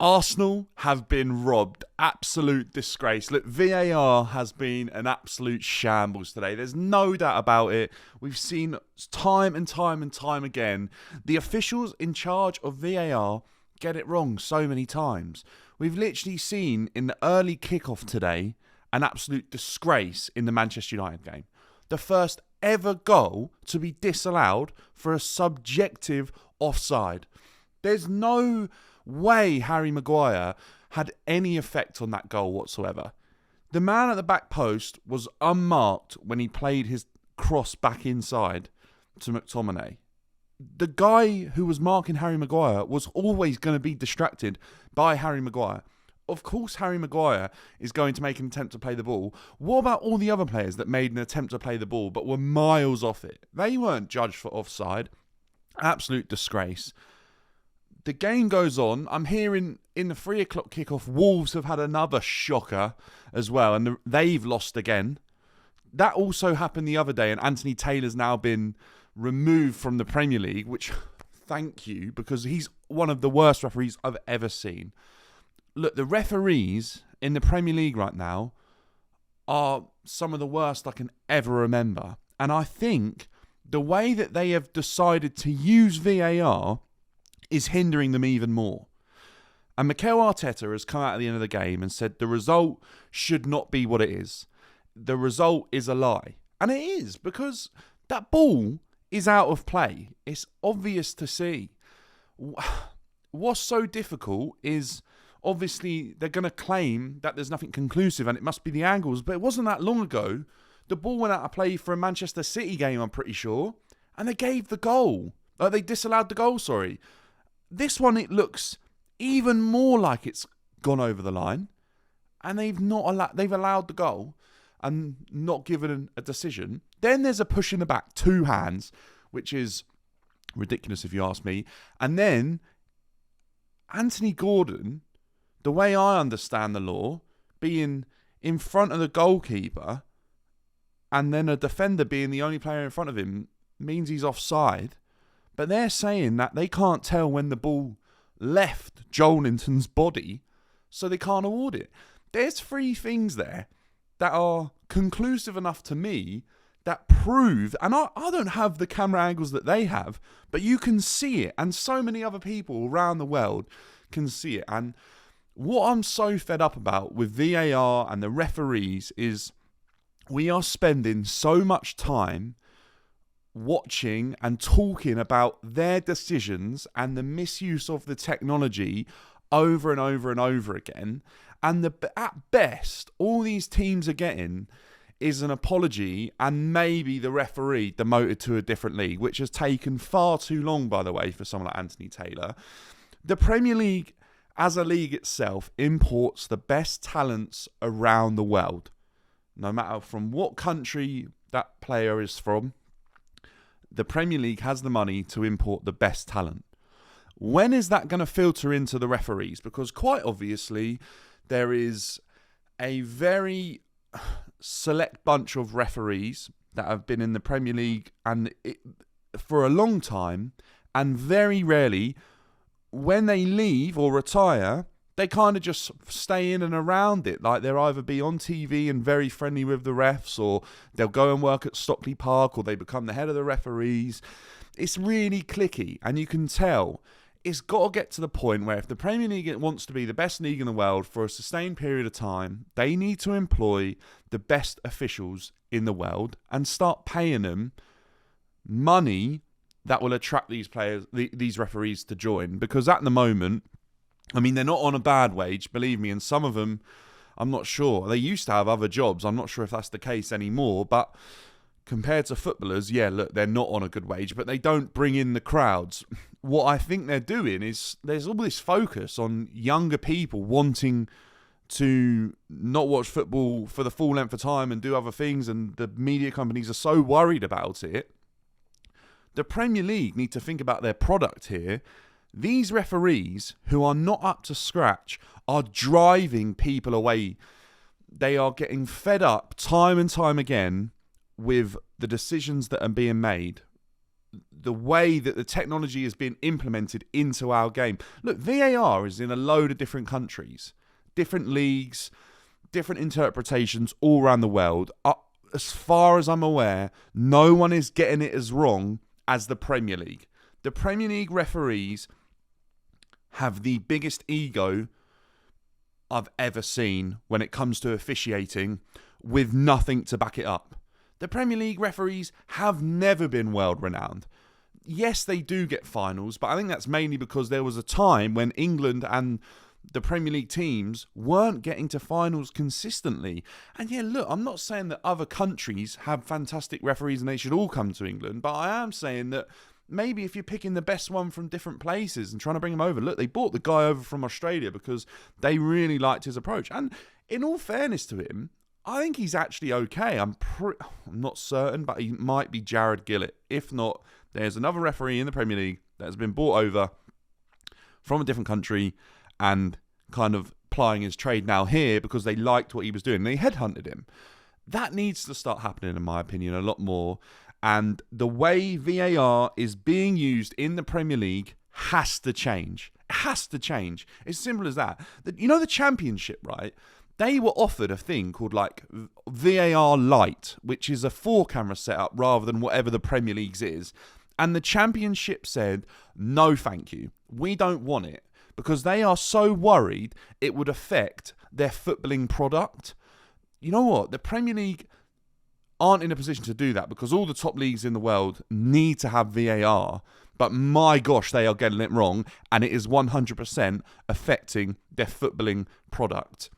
Arsenal have been robbed. Absolute disgrace. Look, VAR has been an absolute shambles today. There's no doubt about it. We've seen time and time and time again the officials in charge of VAR get it wrong so many times. We've literally seen in the early kickoff today an absolute disgrace in the Manchester United game. The first ever goal to be disallowed for a subjective offside. There's no way Harry Maguire had any effect on that goal whatsoever. The man at the back post was unmarked when he played his cross back inside to McTominay. The guy who was marking Harry Maguire was always going to be distracted by Harry Maguire. Of course, Harry Maguire is going to make an attempt to play the ball. What about all the other players that made an attempt to play the ball but were miles off it? They weren't judged for offside. Absolute disgrace. The game goes on. I'm hearing in the 3 o'clock kickoff, Wolves have had another shocker as well, and they've lost again. That also happened the other day, and Anthony Taylor's now been removed from the Premier League, which, thank you, because he's one of the worst referees I've ever seen. Look, the referees in the Premier League right now are some of the worst I can ever remember. And I think the way that they have decided to use VAR is hindering them even more. And Mikel Arteta has come out at the end of the game and said the result should not be what it is. The result is a lie. And it is, because that ball is out of play. It's obvious to see. What's so difficult is, obviously, they're going to claim that there's nothing conclusive and it must be the angles. But it wasn't that long ago. The ball went out of play for a Manchester City game, I'm pretty sure. And they gave the goal. They disallowed the goal, sorry. This one, it looks even more like it's gone over the line, and they've allowed the goal and not given a decision. Then there's a push in the back, 2 hands, which is ridiculous if you ask me. And then Anthony Gordon, the way I understand the law, being in front of the goalkeeper, and then a defender being the only player in front of him, means he's offside. But they're saying that they can't tell when the ball left Joelinton's body, so they can't award it. There's 3 things there that are conclusive enough to me that prove, and I don't have the camera angles that they have, but you can see it, and so many other people around the world can see it. And what I'm so fed up about with VAR and the referees is we are spending so much time watching and talking about their decisions and the misuse of the technology over and over and over again. And at best, all these teams are getting is an apology and maybe the referee demoted to a different league, which has taken far too long, by the way, for someone like Anthony Taylor. The Premier League, as a league itself, imports the best talents around the world. No matter from what country that player is from, the Premier League has the money to import the best talent. When is that going to filter into the referees? Because quite obviously, there is a very select bunch of referees that have been in the Premier League for a long time, and very rarely, when they leave or retire, they kind of just stay in and around it. Like they'll either be on TV and very friendly with the refs, or they'll go and work at Stockley Park, or they become the head of the referees. It's really cliquey, and you can tell it's got to get to the point where if the Premier League wants to be the best league in the world for a sustained period of time, they need to employ the best officials in the world and start paying them money that will attract these players, these referees to join. Because at the moment, I mean, they're not on a bad wage, believe me, and some of them, I'm not sure. They used to have other jobs. I'm not sure if that's the case anymore, but compared to footballers, yeah, look, they're not on a good wage, but they don't bring in the crowds. What I think they're doing is there's all this focus on younger people wanting to not watch football for the full length of time and do other things, and the media companies are so worried about it. The Premier League need to think about their product here. These referees who are not up to scratch are driving people away. They are getting fed up time and time again with the decisions that are being made the way that the technology is being implemented into our game. Look, VAR is in a load of different countries, different leagues, different interpretations all around the world. As far as I'm aware, no one is getting it as wrong as the Premier League. The Premier League referees have the biggest ego I've ever seen when it comes to officiating, with nothing to back it up. The Premier League referees have never been world renowned. Yes, they do get finals, but I think that's mainly because there was a time when England and the Premier League teams weren't getting to finals consistently. And yeah, look, I'm not saying that other countries have fantastic referees and they should all come to England, but I am saying that maybe if you're picking the best one from different places and trying to bring him over. Look, they brought the guy over from Australia because they really liked his approach. And in all fairness to him, I think he's actually okay. I'm not certain, but he might be Jared Gillett. If not, there's another referee in the Premier League that has been brought over from a different country and kind of plying his trade now here because they liked what he was doing. They headhunted him. That needs to start happening, in my opinion, a lot more. And the way VAR is being used in the Premier League has to change. It has to change. It's simple as that. You know the Championship, right? They were offered a thing called like VAR Lite, which is a 4-camera setup rather than whatever the Premier League's is. And the Championship said, no thank you. We don't want it. Because they are so worried it would affect their footballing product. You know what? The Premier League aren't in a position to do that because all the top leagues in the world need to have VAR. But my gosh, they are getting it wrong. And it is 100% affecting their footballing product.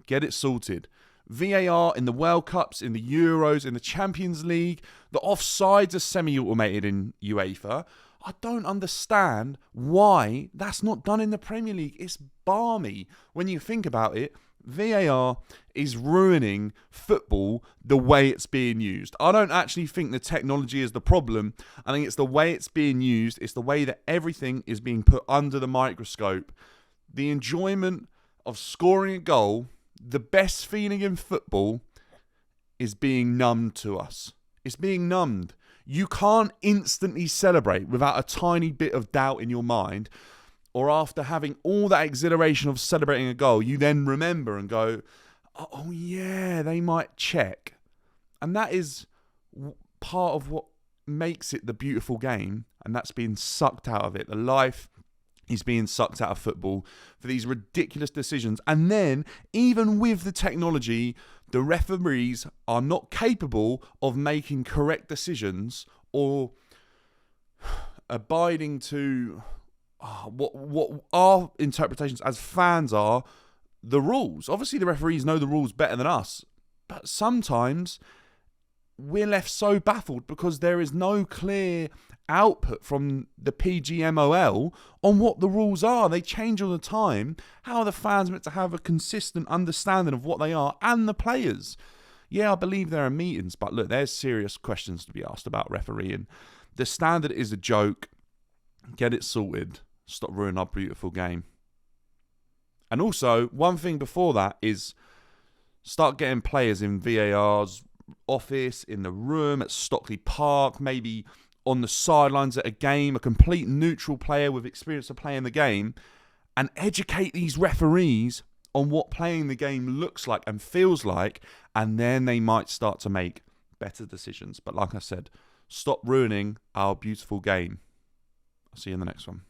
Get it sorted. VAR in the World Cups, in the Euros, in the Champions League. The offsides are semi-automated in UEFA. I don't understand why that's not done in the Premier League. It's balmy. When you think about it, VAR is ruining football the way it's being used. I don't actually think the technology is the problem. I think it's the way it's being used. It's the way that everything is being put under the microscope. The enjoyment of scoring a goal, the best feeling in football, is being numbed to us. It's being numbed. You can't instantly celebrate without a tiny bit of doubt in your mind, or after having all that exhilaration of celebrating a goal, you then remember and go, oh yeah, they might check. And that is part of what makes it the beautiful game, and that's being sucked out of it. The life is being sucked out of football for these ridiculous decisions. And then, even with the technology, the referees are not capable of making correct decisions or abiding to what our interpretations as fans are, the rules. Obviously, the referees know the rules better than us, but sometimes we're left so baffled because there is no clear output from the PGMOL on what the rules are. They change all the time. How are the fans meant to have a consistent understanding of what they are, and the players? Yeah, I believe there are meetings, but look, there's serious questions to be asked about refereeing. The standard is a joke. Get it sorted. Stop ruining our beautiful game. And also, one thing before that is start getting players in VAR's office, in the room, at Stockley Park, maybe on the sidelines at a game, a complete neutral player with experience of playing the game, and educate these referees on what playing the game looks like and feels like, and then they might start to make better decisions. But like I said, stop ruining our beautiful game. I'll see you in the next one.